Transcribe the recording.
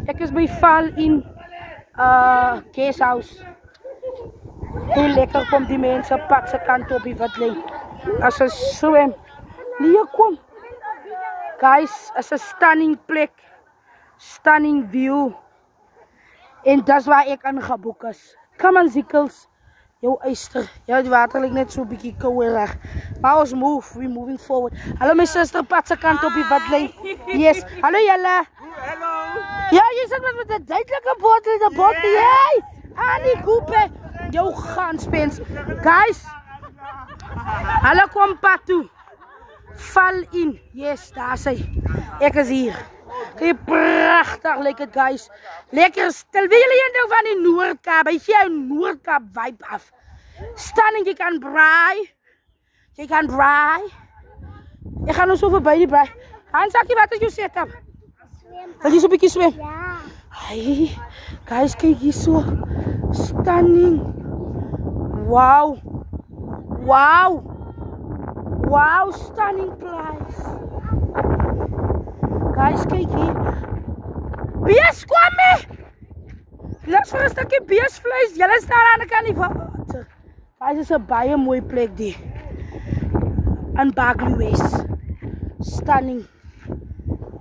Ek is by Val in Guesthouse. Heel lekker kom die mense pad se kant op die Witblyn. As 'n swem. Nee, kom. Guys, is 'n stunning plek. Stunning view. En dis waar ek ingeboek is. Come on, Zikkels. Jou eyster. Ja, die water lig net so 'n bietjie kouerig. Maar ons move, we moving forward. Hallo my suster, pad se kant op die Witblyn. Yes. Hallo julle. Hallo. Ja, jy sit met 'n duidelike bottel, Hey! Annie Goope. Jou ganspens. Guys. Hallo kom pad toe. Val in. Yes, daar is hy. Ek is hier. Kijk, prachtig lyk dit, guys. Lekker stil. Wil julle een ding van die Noord-Kaap? Hy gee jou Noord-Kaap vibe af. Stunning, jy kan braai. Jy kan braai. Ek gaan ons so verby die braai. Hansakkie, wat is jou setup? Wil jy so 'n bietjie swem? Ja. Hey, guys, kyk hier so. Stunning. Wow. Wow. Wow, stunning place. Guys, kyk hier. Bees, kom mee! Lus vir 'n stukkie beesvleis. Julle staan aan die kant die water. Guys, is 'n baie mooi plek die. In Bagley West. Stunning.